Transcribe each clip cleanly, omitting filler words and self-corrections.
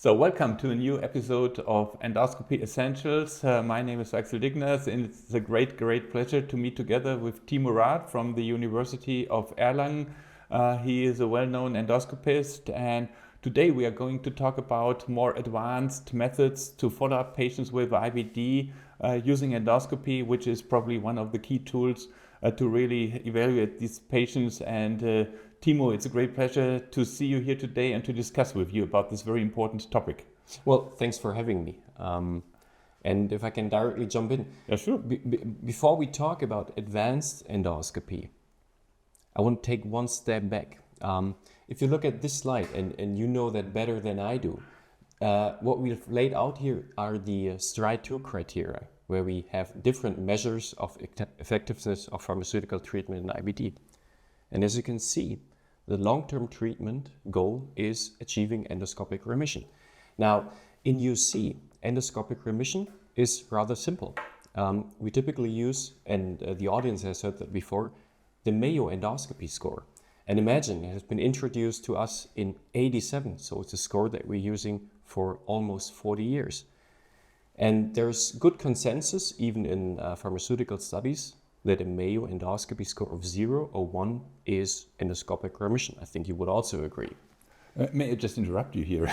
So welcome to a new episode of Endoscopy Essentials. My name is Axel Dignaß, and it's a great pleasure to meet together with Timo Rath from the University of Erlangen. He is a well-known endoscopist, and today we are going to talk about more advanced methods to follow up patients with IBD using endoscopy, which is probably one of the key tools to really evaluate these patients. And Timo, it's a great pleasure to see you here today and to discuss with you about this very important topic. Well, thanks for having me. And if I can directly jump in. Yeah, sure. Before we talk about advanced endoscopy, I want to take one step back. If you look at this slide, and you know that better than I do, what we've laid out here are the STRIDE 2 criteria, where we have different measures of effectiveness of pharmaceutical treatment in IBD. And as you can see, the long-term treatment goal is achieving endoscopic remission. Now, in UC, endoscopic remission is rather simple. We typically use, and the audience has heard that before, the Mayo endoscopy score. And imagine, it has been introduced to us in '87, so it's a score that we're using for almost 40 years. And there's good consensus, even in pharmaceutical studies, that a Mayo endoscopy score of 0 or 1 is endoscopic remission. I think you would also agree. May I just interrupt you here?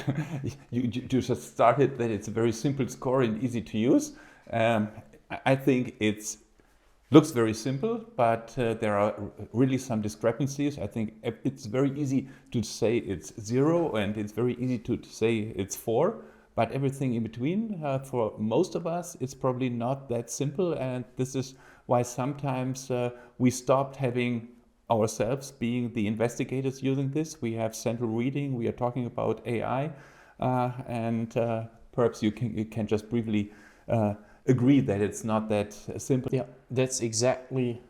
you just started that it's a very simple score and easy to use. I think it looks very simple, but there are really some discrepancies. I think it's very easy to say it's 0 and it's very easy to say it's 4. But everything in between, for most of us, it's probably not that simple. And this is why sometimes we stopped having ourselves being the investigators using this. We have central reading, we are talking about AI, and perhaps you can just briefly agree that it's not that simple. Yeah, that's exactly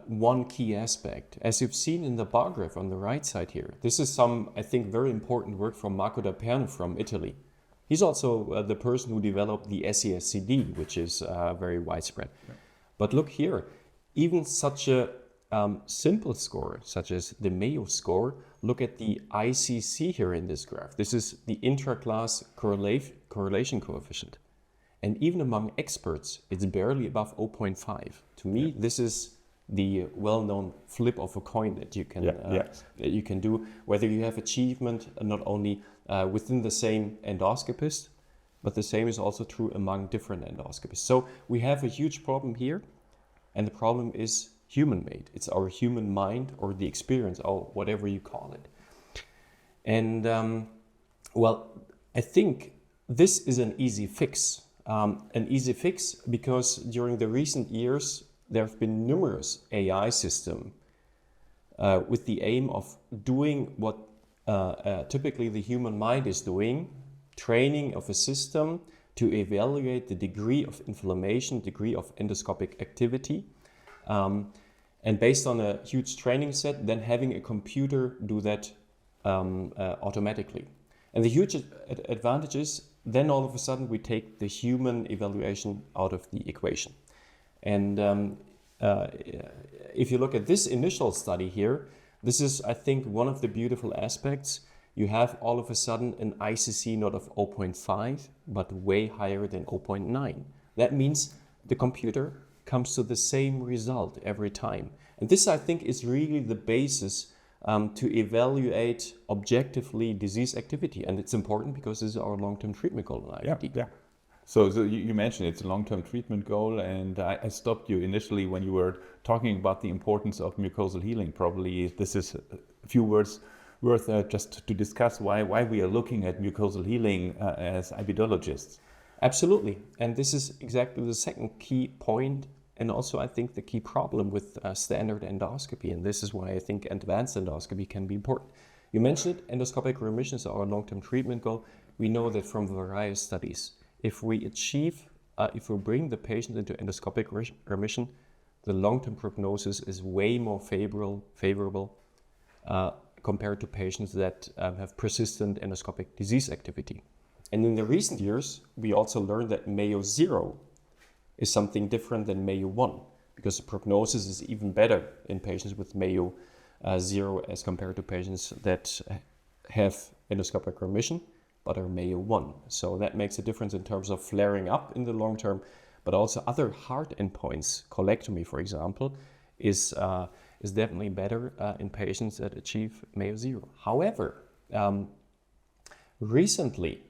one key aspect. As you've seen in the bar graph on the right side here, this is some, I think, very important work from Marco da Perno from Italy. He's also the person who developed the SESCD, which is very widespread. Yeah. But look here, even such a simple score, such as the Mayo score, look at the ICC here in this graph. This is the intra-class correlation coefficient. And even among experts, it's barely above 0.5. To me, this is the well-known flip of a coin that you can that you can do, whether you have achievement not only within the same endoscopist, but the same is also true among different endoscopists. So we have a huge problem here, and the problem is human-made. It's our human mind or the experience, or whatever you call it. And well, I think this is an easy fix. Because during the recent years, there have been numerous AI systems with the aim of doing what typically the human mind is doing, training of a system to evaluate the degree of inflammation, degree of endoscopic activity, and based on a huge training set, then having a computer do that automatically. And the huge advantage is then all of a sudden we take the human evaluation out of the equation. And if you look at this initial study here, this is, I think, one of the beautiful aspects. You have all of a sudden an ICC not of 0.5, but way higher than 0.9. That means the computer comes to the same result every time. And this, I think, is really the basis to evaluate objectively disease activity. And it's important because this is our long-term treatment goal in IBD. Yeah. So you mentioned it's a long-term treatment goal, and I stopped you initially when you were talking about the importance of mucosal healing. Probably this is a few words worth just to discuss why we are looking at mucosal healing as ibidologists. Absolutely, and this is exactly the second key point, and also I think the key problem with standard endoscopy, and this is why I think advanced endoscopy can be important. You mentioned it, endoscopic remission is our long-term treatment goal. We know that from various studies. If we bring the patient into endoscopic remission, the long-term prognosis is way more favorable compared to patients that have persistent endoscopic disease activity. And in the recent years, we also learned that Mayo 0 is something different than Mayo 1, because the prognosis is even better in patients with Mayo 0 as compared to patients that have endoscopic remission. but are Mayo 1. So that makes a difference in terms of flaring up in the long term, but also other hard endpoints, colectomy, for example, is definitely better in patients that achieve Mayo 0. However, recently,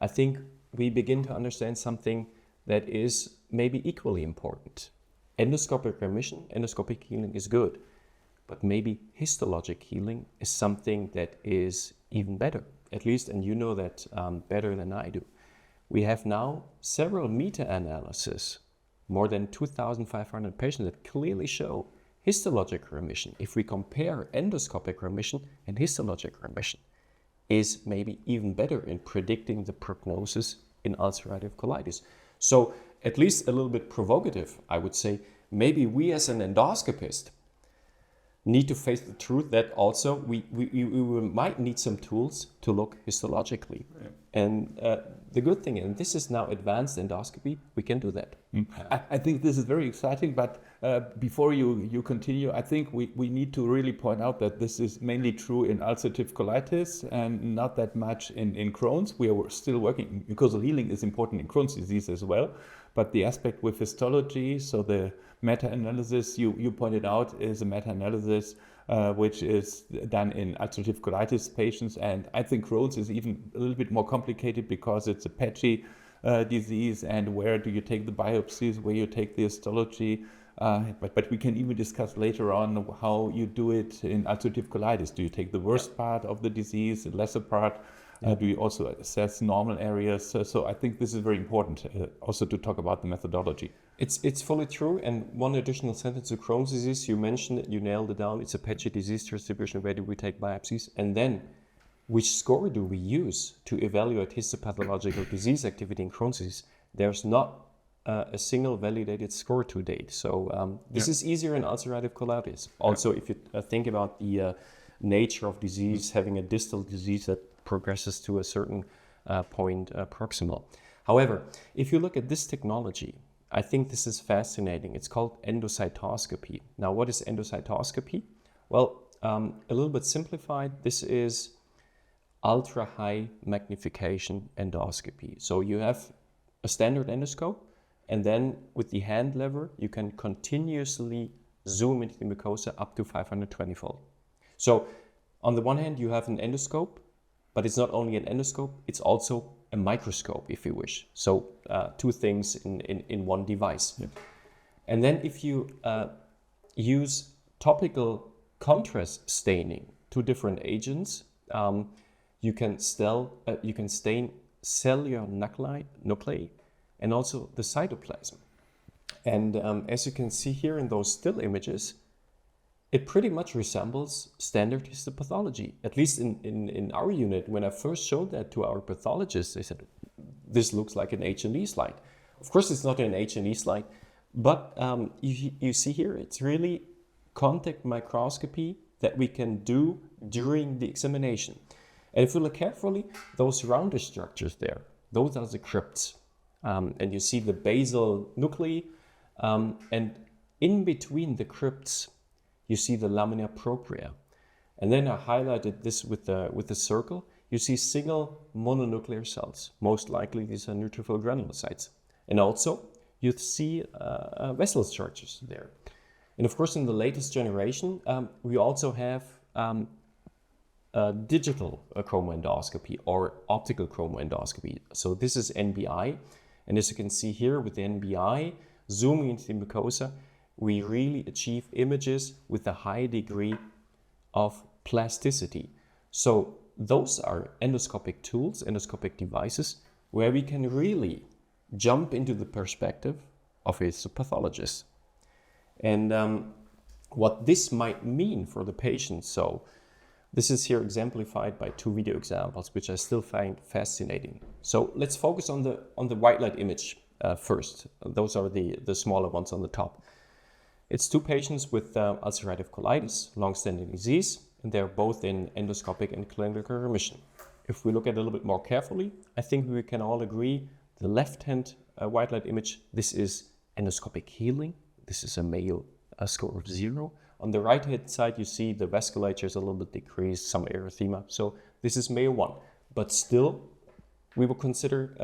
I think we begin to understand something that is maybe equally important. Endoscopic remission, endoscopic healing is good, but maybe histologic healing is something that is even better, at least, and you know that better than I do. We have now several meta-analyses, more than 2,500 patients that clearly show histologic remission. If we compare endoscopic remission and histologic remission, is maybe even better in predicting the prognosis in ulcerative colitis. So at least a little bit provocative, I would say, maybe we as an endoscopist need to face the truth that also we might need some tools to look histologically. Yeah. And the good thing, and this is now advanced endoscopy, we can do that. I think this is very exciting, but before you continue, I think we need to really point out that this is mainly true in ulcerative colitis and not that much in Crohn's. We are still working, because healing is important in Crohn's disease as well, but the aspect with histology, so the meta-analysis you pointed out is a meta-analysis which is done in ulcerative colitis patients, and I think Crohn's is even a little bit more complicated because it's a patchy disease, and where do you take the biopsies, where you take the histology, but we can even discuss later on how you do it in ulcerative colitis. Do you take the worst part of the disease, the lesser part? Do you also assess normal areas? So I think this is very important also to talk about the methodology. It's fully true. And one additional sentence to Crohn's disease, you mentioned it, you nailed it down. It's a patchy disease distribution. Where do we take biopsies? And then which score do we use to evaluate histopathological disease activity in Crohn's disease? There's not a single validated score to date. So this is easier in ulcerative colitis. Also, if you think about the nature of disease, having a distal disease that progresses to a certain point proximal. However, if you look at this technology, I think this is fascinating. It's called endocytoscopy. Now, what is endocytoscopy? Well, a little bit simplified, this is ultra high magnification endoscopy. So you have a standard endoscope, and then with the hand lever, you can continuously zoom into the mucosa up to 520-fold. So on the one hand, you have an endoscope, but it's not only an endoscope, it's also a microscope, if you wish. So two things in one device. Yep. And then if you use topical contrast staining, two different agents, you can stain cellular nuclei and also the cytoplasm. And as you can see here in those still images, it pretty much resembles standard histopathology. At least in our unit, when I first showed that to our pathologists, they said, this looks like an H&E slide. Of course, it's not an H&E slide, but you see here, it's really contact microscopy that we can do during the examination. And if you look carefully, those rounder structures there, those are the crypts. And you see the basal nuclei, and in between the crypts, you see the lamina propria. And then I highlighted this with the circle. You see single mononuclear cells. Most likely these are neutrophil granulocytes. And also you see vessel structures there. And of course, in the latest generation, we also have digital chromoendoscopy or optical chromoendoscopy. So this is NBI. And as you can see here with the NBI, zooming into the mucosa, we really achieve images with a high degree of plasticity. So those are endoscopic tools, endoscopic devices, where we can really jump into the perspective of a pathologist. And what this might mean for the patient. So this is here exemplified by two video examples, which I still find fascinating. So let's focus on the white light image first. Those are the smaller ones on the top. It's two patients with ulcerative colitis, long-standing disease, and they're both in endoscopic and clinical remission. If we look at it a little bit more carefully, I think we can all agree the left-hand white light image, this is endoscopic healing. This is a Mayo score of 0. On the right-hand side, you see the vasculature is a little bit decreased, some erythema. So this is Mayo 1. But still, we will consider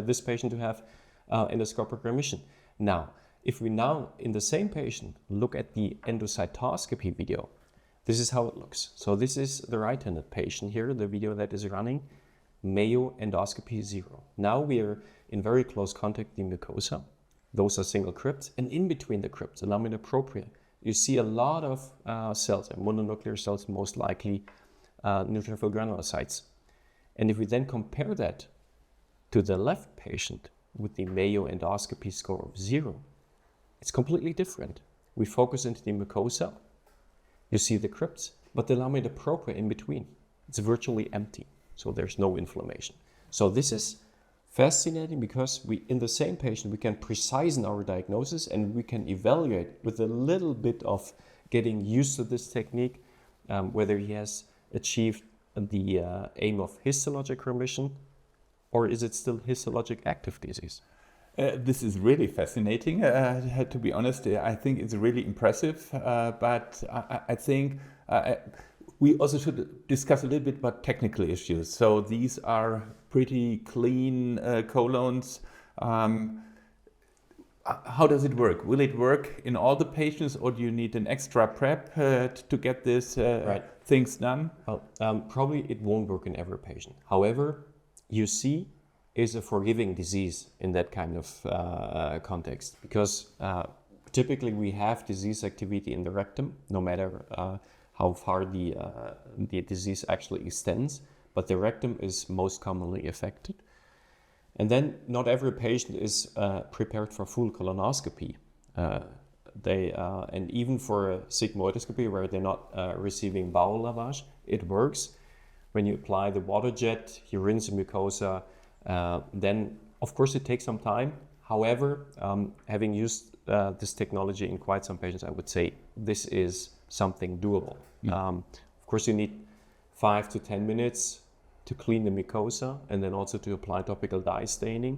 this patient to have endoscopic remission. Now, if we now, in the same patient, look at the endocytoscopy video, this is how it looks. So this is the right-handed patient here, the video that is running, Mayo endoscopy 0. Now we are in very close contact with the mucosa. Those are single crypts, and in between the crypts, the lamina propria, you see a lot of cells, and mononuclear cells, most likely neutrophil granulocytes. And if we then compare that to the left patient with the Mayo endoscopy score of 0, it's completely different. We focus into the mucosa, you see the crypts, but the lamina propria in between, it's virtually empty. So there's no inflammation. So this is fascinating because in the same patient, we can precise our diagnosis and we can evaluate with a little bit of getting used to this technique, whether he has achieved the aim of histologic remission, or is it still histologic active disease? This is really fascinating, to be honest. I think it's really impressive, but I think we also should discuss a little bit about technical issues. So these are pretty clean colons. How does it work? Will it work in all the patients, or do you need an extra prep to get this things done? Well, probably it won't work in every patient. However, UC is a forgiving disease in that kind of context, because typically we have disease activity in the rectum, no matter how far the disease actually extends, but the rectum is most commonly affected. And then not every patient is prepared for full colonoscopy. And even for a sigmoidoscopy where they're not receiving bowel lavage, it works. When you apply the water jet, you rinse the mucosa, then of course it takes some time. However, having used this technology in quite some patients, I would say this is something doable. Of course, you need 5 to 10 minutes to clean the mucosa and then also to apply topical dye staining.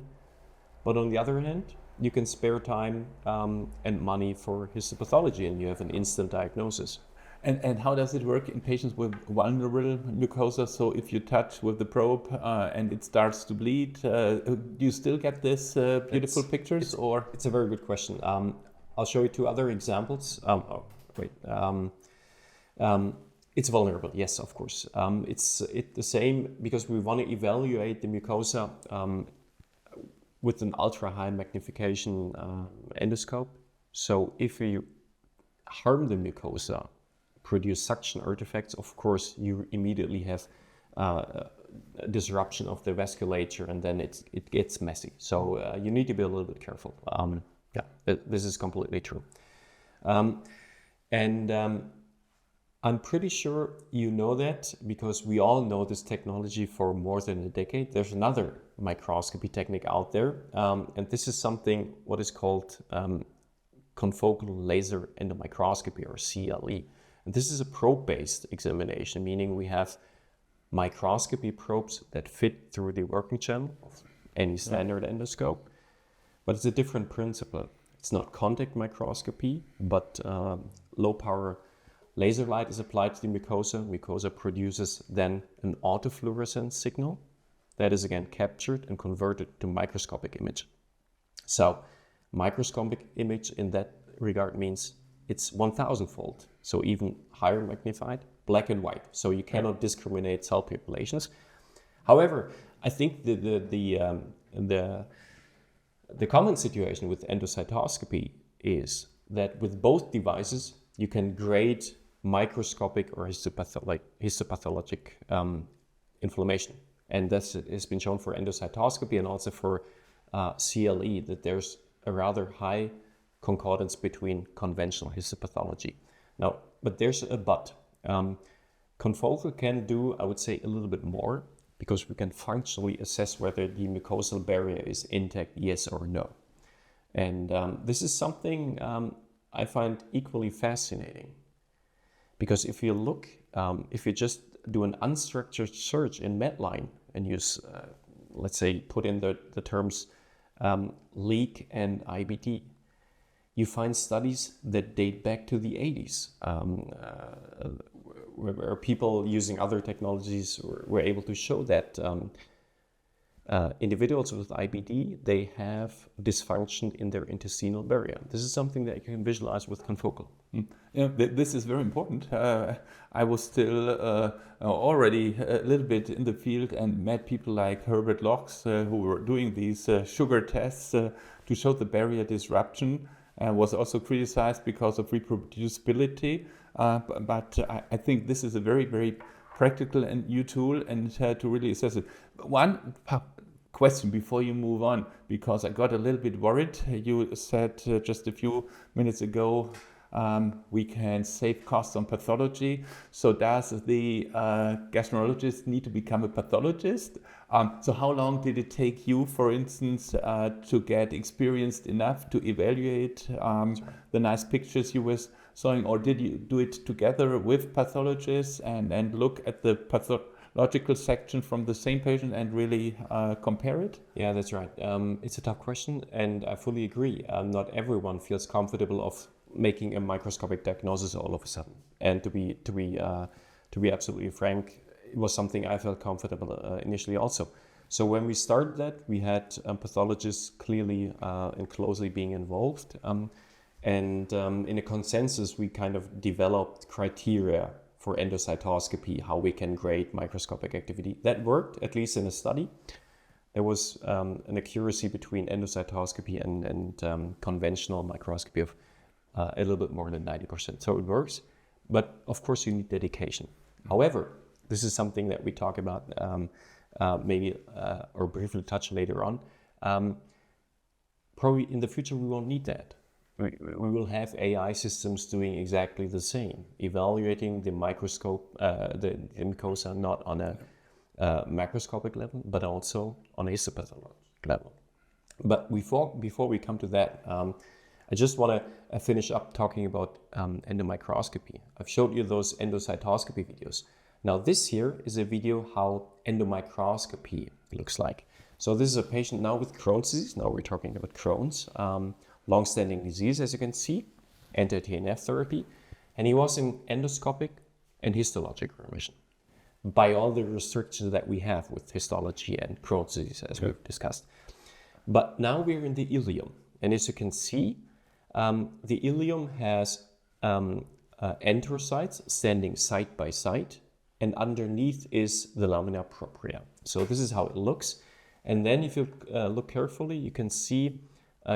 But on the other hand, you can spare time and money for histopathology, and you have an instant diagnosis. And how does it work in patients with vulnerable mucosa? So if you touch with the probe and it starts to bleed, do you still get this beautiful pictures? Or it's a very good question. I'll show you 2 other examples. It's vulnerable, yes, of course. It's the same because we want to evaluate the mucosa with an ultra high magnification endoscope. So if you harm the mucosa, produce suction artifacts, of course you immediately have a disruption of the vasculature, and then it gets messy. So you need to be a little bit careful. This is completely true. I'm pretty sure you know that because we all know this technology for more than a decade. There's another microscopy technique out there, and this is something what is called confocal laser endomicroscopy, or CLE. And this is a probe-based examination, meaning we have microscopy probes that fit through the working channel of any standard endoscope, but it's a different principle. It's not contact microscopy, but low power laser light is applied to the mucosa. Mucosa produces then an autofluorescence signal that is again captured and converted to microscopic image. So microscopic image in that regard means it's 1000-fold, so even higher magnified, black and white. So you cannot discriminate cell populations. However, I think the common situation with endocytoscopy is that with both devices you can grade microscopic or histopathologic inflammation. And this has been shown for endocytoscopy and also for CLE, that there's a rather high concordance between conventional histopathology. Now, but there's a but. Confocal can do, I would say, a little bit more, because we can functionally assess whether the mucosal barrier is intact, yes or no. And this is something I find equally fascinating, because if you look, if you just do an unstructured search in Medline and use, let's say, put in the terms leak and IBD, you find studies that date back to the 80s, where people using other technologies were able to show that individuals with IBD, they have dysfunction in their intestinal barrier. This is something that you can visualize with confocal. Yeah, this is very important. I was still already a little bit in the field and met people like Herbert Locks who were doing these sugar tests to show the barrier disruption. Was also criticized because of reproducibility. But I think this is a very, very practical and new tool, and to really assess it. One question before you move on, because I got a little bit worried. You said just a few minutes ago we can save costs on pathology. So does the gastroenterologist need to become a pathologist? So how long did it take you, for instance, to get experienced enough to evaluate the nice pictures you were showing, or did you do it together with pathologists and look at the pathological section from the same patient and really compare it? Yeah, that's right. It's a tough question, and I fully agree. Not everyone feels comfortable of making a microscopic diagnosis all of a sudden. And to be absolutely frank, it was something I felt comfortable initially also. So when we started that, we had pathologists clearly and closely being involved. And in a consensus, we kind of developed criteria for endocytoscopy, how we can grade microscopic activity. That worked, at least in a study. There was an accuracy between endocytoscopy and conventional microscopy of a little bit more than 90%. So it works, but of course you need dedication. However, this is something that we talk about maybe or briefly touch later on. Probably in the future we won't need that. We will have AI systems doing exactly the same, evaluating the microscope, the mucosa, not on a macroscopic level, but also on a histopathologic level. But before we come to that, I just want to finish up talking about endomicroscopy. I've showed you those endocytoscopy videos. Now this here is a video how endomicroscopy looks like. So this is a patient now with Crohn's disease. Now we're talking about Crohn's. Long-standing disease, as you can see, anti-TNF therapy, and he was in endoscopic and histologic remission by all the restrictions that we have with histology and Crohn's disease, as we've discussed. But now we're in the ileum, and as you can see, the ileum has enterocytes standing side by side, and underneath is the lamina propria. So this is how it looks. And then if you look carefully, you can see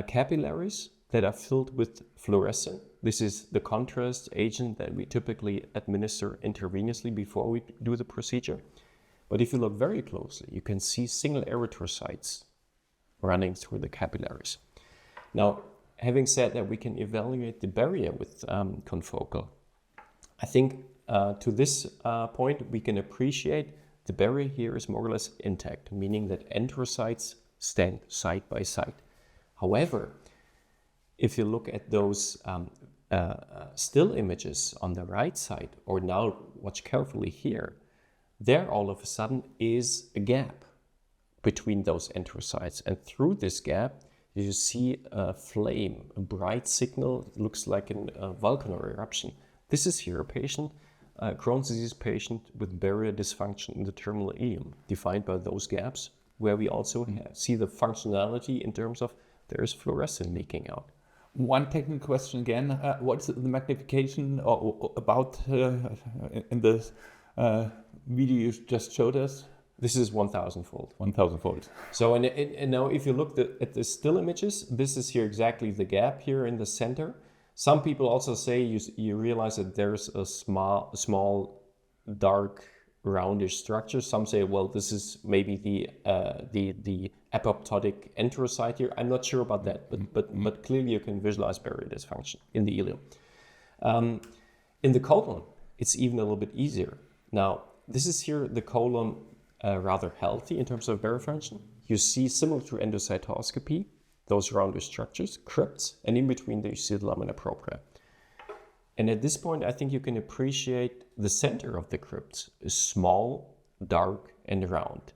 capillaries that are filled with fluorescent. This is the contrast agent that we typically administer intravenously before we do the procedure. But if you look very closely, you can see single erythrocytes running through the capillaries. Now, having said that, we can evaluate the barrier with confocal. I think to this point, we can appreciate the barrier here is more or less intact, meaning that enterocytes stand side by side. However, if you look at those still images on the right side, or now watch carefully here, there all of a sudden is a gap between those enterocytes. And through this gap, you see a flame, a bright signal. It looks like a volcano eruption. This is here a patient, a Crohn's disease patient with barrier dysfunction in the terminal ileum, defined by those gaps, where we also see the functionality in terms of there is fluorescent leaking out. One technical question again. What's the magnification about in the video you just showed us? This is 1,000-fold. 1,000-fold. So and now if you look at the still images, this is here exactly the gap here in the center. Some people also say you realize that there's a small dark roundish structure. Some say, well, this is maybe the apoptotic enterocyte here. I'm not sure about that, but clearly you can visualize barrier dysfunction in the ileum. In the colon, it's even a little bit easier. Now, this is here the colon rather healthy in terms of barrier function. You see, similar to endocytoscopy, those roundish structures, crypts, and in between there you see the lamina propria. And at this point, I think you can appreciate the center of the crypt is small, dark, and round.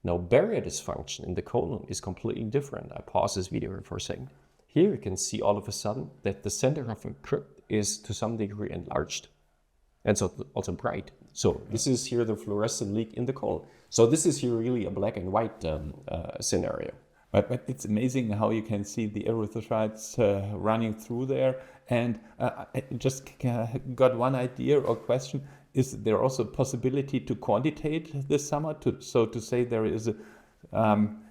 Now, barrier dysfunction in the colon is completely different. I pause this video for a second. Here you can see all of a sudden that the center of a crypt is to some degree enlarged. And so also bright. So this is here the fluorescent leak in the colon. So this is here really a black and white scenario. But it's amazing how you can see the erythrocytes running through there. And I just got one idea or question. Is there also a possibility to quantitate this summer? So to say there is a,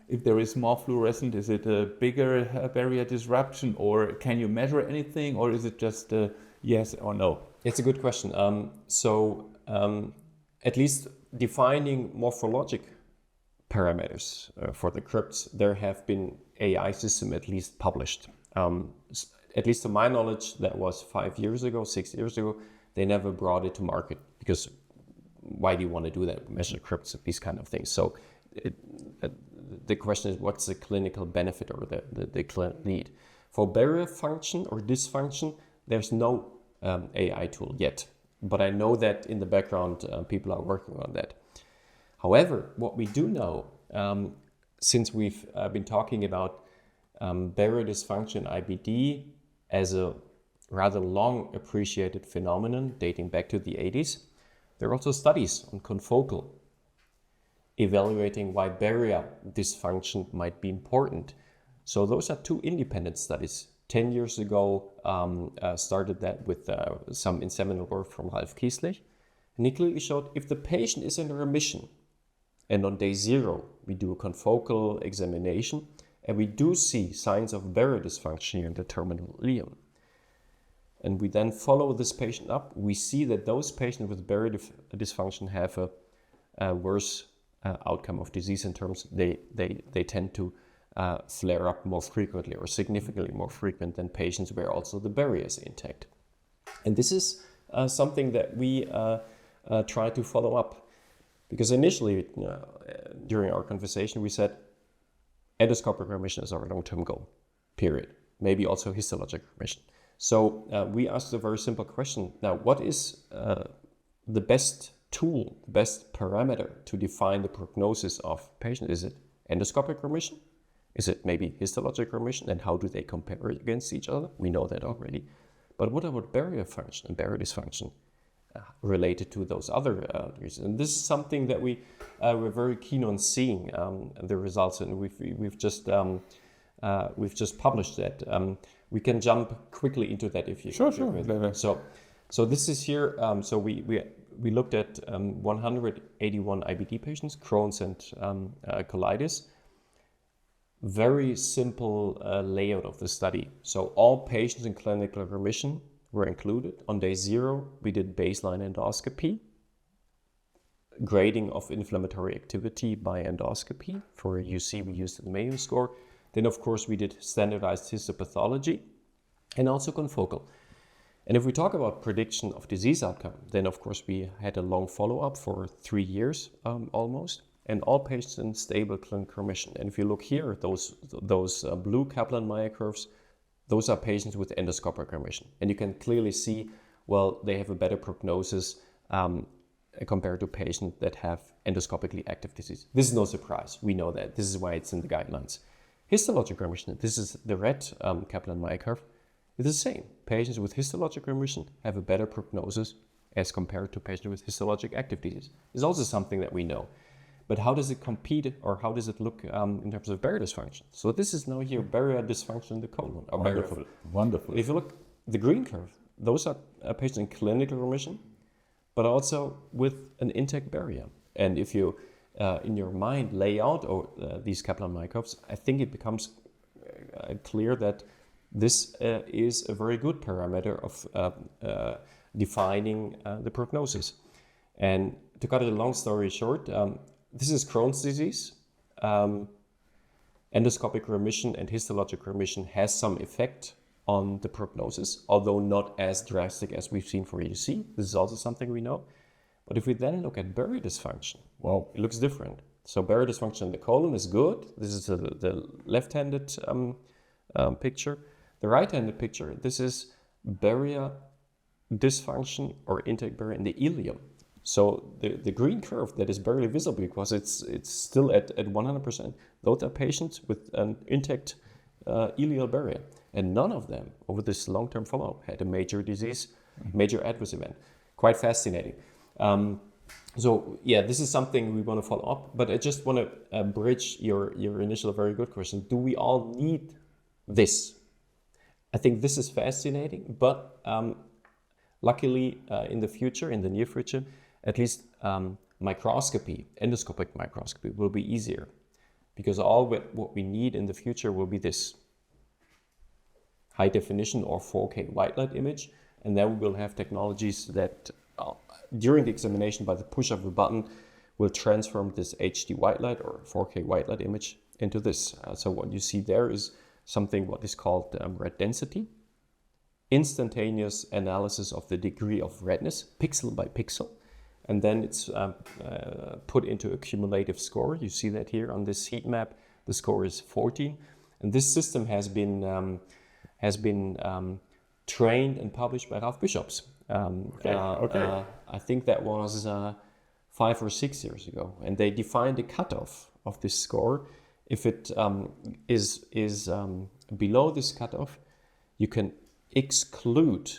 if there is more fluorescent, is it a bigger barrier disruption, or can you measure anything, or is it just a yes or no? It's a good question. At least defining morphologic parameters for the crypts, there have been AI system at least published. At least to my knowledge, that was 5 years ago, 6 years ago. They never brought it to market because why do you want to do that? Measure crypts, these kind of things. So the question is, what's the clinical benefit or the clinical need? For barrier function or dysfunction, there's no AI tool yet. But I know that in the background, people are working on that. However, what we do know, since we've been talking about barrier dysfunction, IBD, as a rather long appreciated phenomenon dating back to the 80s, there are also studies on confocal evaluating why barrier dysfunction might be important. So those are two independent studies. 10 years ago, started that with some inseminal work from Ralf Kieslich. And he clearly showed if the patient is in remission, and on day 0, we do a confocal examination, and we do see signs of barrier dysfunction in the terminal ileum. And we then follow this patient up. We see that those patients with barrier dysfunction have a worse outcome of disease in terms they tend to flare up more frequently or significantly more frequent than patients where also the barrier is intact. And this is something that we try to follow up. Because initially, during our conversation, we said endoscopic remission is our long-term goal, period. Maybe also histologic remission. So we asked a very simple question. Now, what is the best tool, the best parameter to define the prognosis of patient? Is it endoscopic remission? Is it maybe histologic remission? And how do they compare against each other? We know that already. But what about barrier function and barrier dysfunction related to those other reasons? And this is something that we're very keen on seeing the results, and we've just published that. We can jump quickly into that if you Sure. So this is here. So we looked at 181 IBD patients, Crohn's and colitis. Very simple layout of the study. So all patients in clinical remission were included. On day 0, we did baseline endoscopy, grading of inflammatory activity by endoscopy. For UC, we used the Mayo score. Then, of course, we did standardized histopathology and also confocal. And if we talk about prediction of disease outcome, then, of course, we had a long follow-up for 3 years almost, and all patients in stable clinical remission. And if you look here, those blue Kaplan-Meier curves, those are patients with endoscopic remission. And you can clearly see, well, they have a better prognosis compared to patients that have endoscopically active disease. This is no surprise. We know that. This is why it's in the guidelines. Histologic remission, this is the red Kaplan-Meier curve, is the same. Patients with histologic remission have a better prognosis as compared to patients with histologic active disease. It's also something that we know. But how does it compete, or how does it look in terms of barrier dysfunction? So this is now here barrier dysfunction in the colon. Wonderful. If you look the green curve, those are patients in clinical remission, but also with an intact barrier. And if you, in your mind, lay out these Kaplan-Meier curves, I think it becomes clear that this is a very good parameter of defining the prognosis. And to cut a long story short, this is Crohn's disease. Endoscopic remission and histologic remission has some effect on the prognosis, although not as drastic as we've seen for UC. This is also something we know. But if we then look at barrier dysfunction, well, it looks different. So barrier dysfunction in the colon is good. This is the left-handed picture. The right-handed picture, this is barrier dysfunction or intact barrier in the ileum. So the green curve that is barely visible because it's still at 100%. Those are patients with an intact ileal barrier. And none of them over this long-term follow-up had a major disease, major adverse event. Quite fascinating. So yeah, this is something we want to follow up, but I just want to bridge your initial very good question. Do we all need this? I think this is fascinating, but luckily in the near future, at least microscopy, endoscopic microscopy will be easier, because what we need in the future will be this high definition or 4K white light image, and then we will have technologies that during the examination by the push of a button will transform this HD white light or 4K white light image into this. So what you see there is something what is called red density, instantaneous analysis of the degree of redness, pixel by pixel, and then it's put into a cumulative score. You see that here on this heat map. The score is 14, and this system has been trained and published by Ralph Bischops. I think that was 5 or 6 years ago, and they defined a cutoff of this score. If it is below this cutoff, you can exclude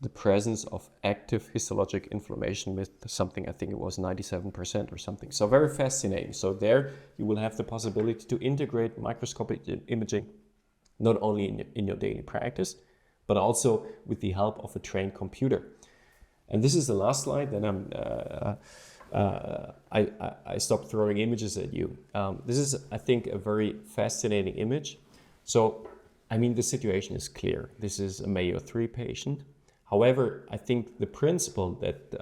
the presence of active histologic inflammation with something, I think it was 97% or something. So very fascinating. So there you will have the possibility to integrate microscopic imaging not only in your daily practice, but also with the help of a trained computer. And this is the last slide, then I stopped throwing images at you. This is, I think, a very fascinating image. So, I mean, the situation is clear. This is a Mayo 3 patient. However, I think the principle that,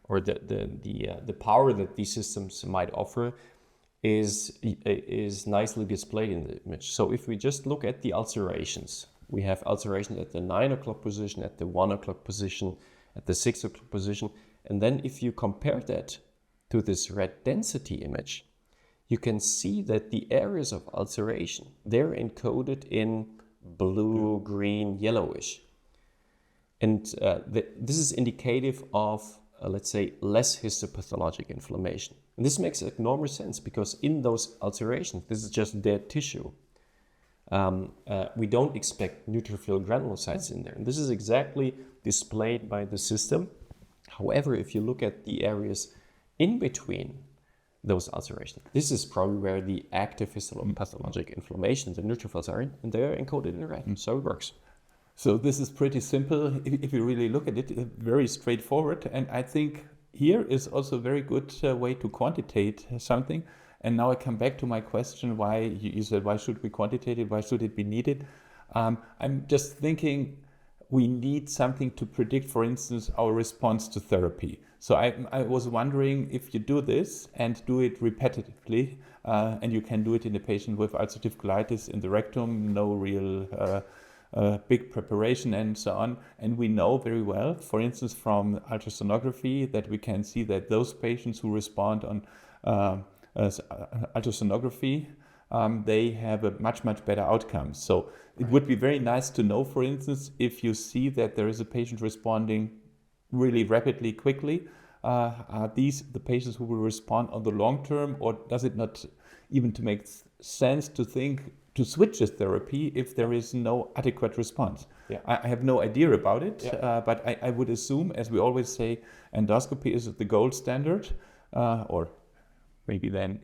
or the power that these systems might offer is nicely displayed in the image. So if we just look at the ulcerations, we have ulcerations at the 9 o'clock position, at the 1 o'clock position, at the 6 o'clock position. And then if you compare that to this red density image, you can see that the areas of ulceration, they're encoded in blue, green, yellowish. And this is indicative of, let's say, less histopathologic inflammation. And this makes enormous sense because in those ulcerations, this is just dead tissue. We don't expect neutrophil granulocytes in there. And this is exactly displayed by the system. However, if you look at the areas in between those ulcerations, this is probably where the active histopathologic inflammation, the neutrophils are in, and they're encoded in red. So it works. So this is pretty simple. If you really look at it, very straightforward. And I think here is also a very good way to quantitate something. And now I come back to my question, why you said, why should we quantitate it? Why should it be needed? I'm just thinking we need something to predict, for instance, our response to therapy. So I was wondering if you do this and do it repetitively, and you can do it in a patient with ulcerative colitis in the rectum, no real big preparation and so on. And we know very well, for instance, from ultrasonography, that we can see that those patients who respond on ultrasonography, they have a much better outcome. So it would be very nice to know, for instance, if you see that there is a patient responding really rapidly, quickly, are these the patients who will respond on the long term, or does it not even to make sense to think to switch the therapy if there is no adequate response? Yeah. I have no idea about it, but I would assume, as we always say, endoscopy is the gold standard, or maybe then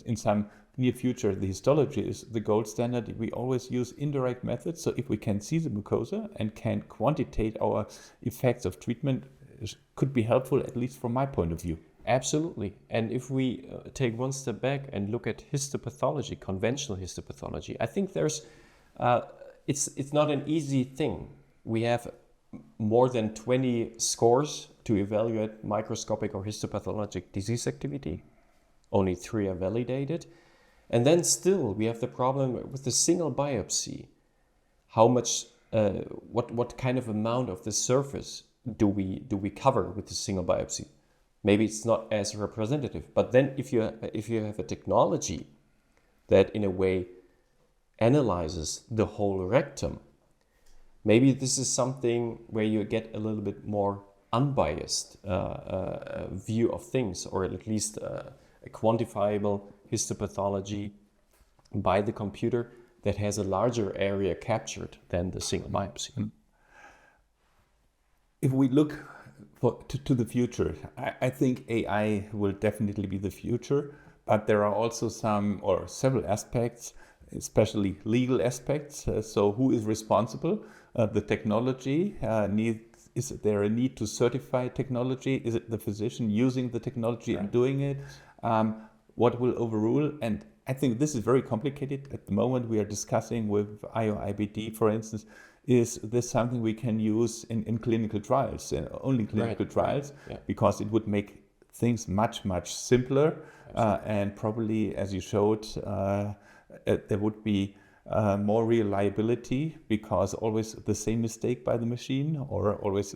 in some near future, the histology is the gold standard. We always use indirect methods. So if we can see the mucosa and can quantitate our effects of treatment, it could be helpful, at least from my point of view. Absolutely. And if we take one step back and look at histopathology, conventional histopathology, I think there's, it's not an easy thing. We have more than 20 scores to evaluate microscopic or histopathologic disease activity. Only 3 are validated. And then still we have the problem with the single biopsy. How much, what kind of amount of the surface do we cover with the single biopsy? Maybe it's not as representative. But then if you have a technology that in a way analyzes the whole rectum, maybe this is something where you get a little bit more unbiased view of things, or at least a quantifiable histopathology by the computer that has a larger area captured than the single biopsy. If we look To the future, I think AI will definitely be the future, but there are also some or several aspects, especially legal aspects. So who is responsible? The technology is there a need to certify technology? Is it the physician using the technology and doing it? What will overrule? And I think this is very complicated. At the moment, we are discussing with IBD, for instance, is this something we can use in clinical trials, only clinical trials, because it would make things much, much simpler. And probably, as you showed, there would be more reliability, because always the same mistake by the machine, or always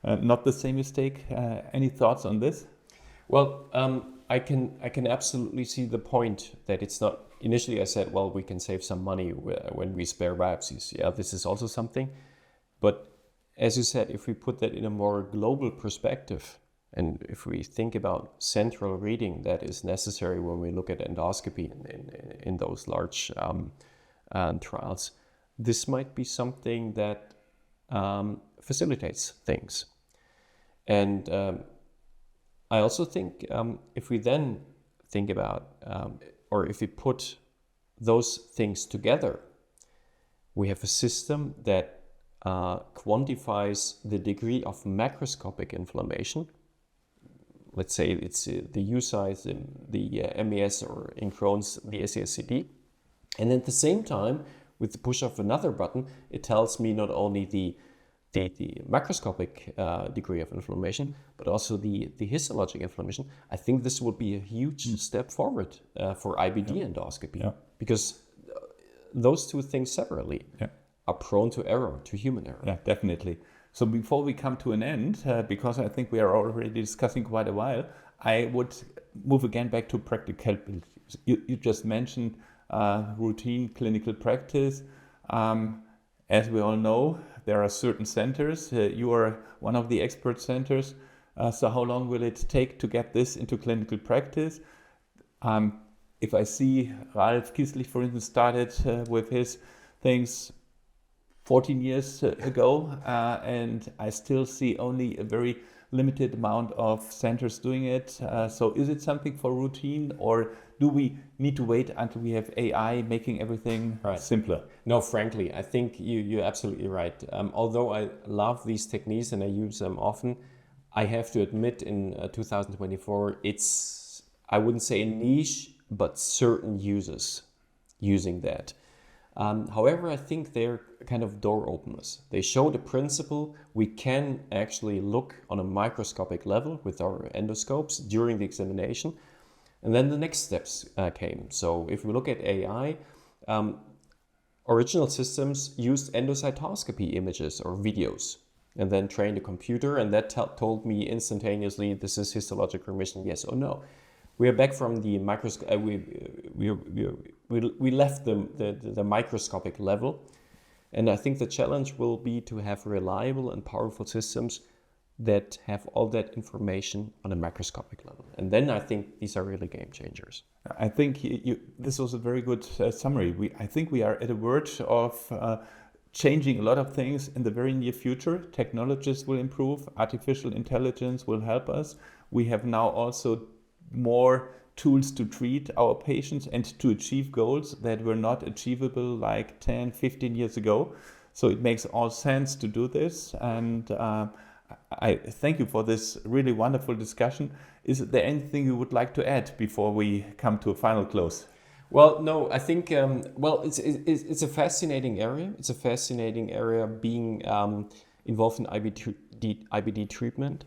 not the same mistake. Any thoughts on this? Well, I can absolutely see the point that it's not. Initially, I said, well, we can save some money when we spare biopsies. Yeah, this is also something. But as you said, if we put that in a more global perspective, and if we think about central reading that is necessary when we look at endoscopy in those large trials, this might be something that facilitates things. And I also think if we then think about, or if we put those things together, we have a system that quantifies the degree of macroscopic inflammation. Let's say it's the U size, the MES, or in Crohn's, the SASCD. And at the same time, with the push of another button, it tells me not only the macroscopic degree of inflammation, but also the histologic inflammation. I think this would be a huge step forward for IBD endoscopy, because those two things separately are prone to error, to human error. Yeah, definitely. So before we come to an end, because I think we are already discussing quite a while, I would move again back to practicality. You just mentioned routine clinical practice. As we all know, there are certain centers. You are one of the expert centers. So how long will it take to get this into clinical practice? If I see Ralf Kieslich, for instance, started with his things 14 years ago, and I still see only a very limited amount of centers doing it. So is it something for routine, or do we need to wait until we have AI making everything simpler? No, frankly, I think you're absolutely right. Although I love these techniques and I use them often, I have to admit in 2024, it's, I wouldn't say a niche, but certain users using that. However, I think they're kind of door openers. They show the principle. We can actually look on a microscopic level with our endoscopes during the examination. And then the next steps came. So if we look at AI, original systems used endocytoscopy images or videos and then trained a computer, and that told me instantaneously, this is histologic remission, yes or no. We are back from the microscope. We left the microscopic level, and I think the challenge will be to have reliable and powerful systems that have all that information on a macroscopic level. And then I think these are really game changers. I think this was a very good summary. I think we are at a verge of changing a lot of things in the very near future. Technologies will improve. Artificial intelligence will help us. We have now also more tools to treat our patients and to achieve goals that were not achievable like 10, 15 years ago. So it makes all sense to do this. And I thank you for this really wonderful discussion. Is there anything you would like to add before we come to a final close? Well, no, I think, it's a fascinating area. It's a fascinating area being involved in IBD treatment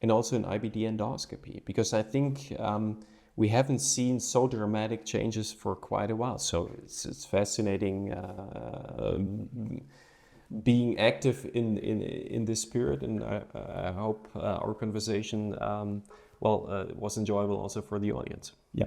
and also in IBD endoscopy, because I think we haven't seen so dramatic changes for quite a while. So it's fascinating being active in this spirit, and I hope our conversation was enjoyable also for the audience. Yeah.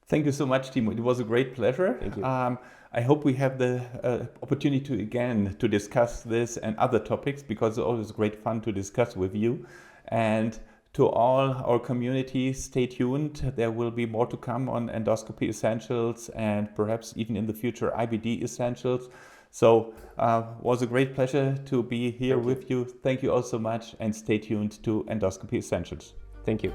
Thank you so much, Timo. It was a great pleasure. Thank you. I hope we have the opportunity again to discuss this and other topics, because it's always great fun to discuss with you. And to all our community, stay tuned. There will be more to come on endoscopy essentials and perhaps even in the future IBD essentials. So was a great pleasure to be here with you. Thank you all so much, and stay tuned to Endoscopy Essentials. Thank you.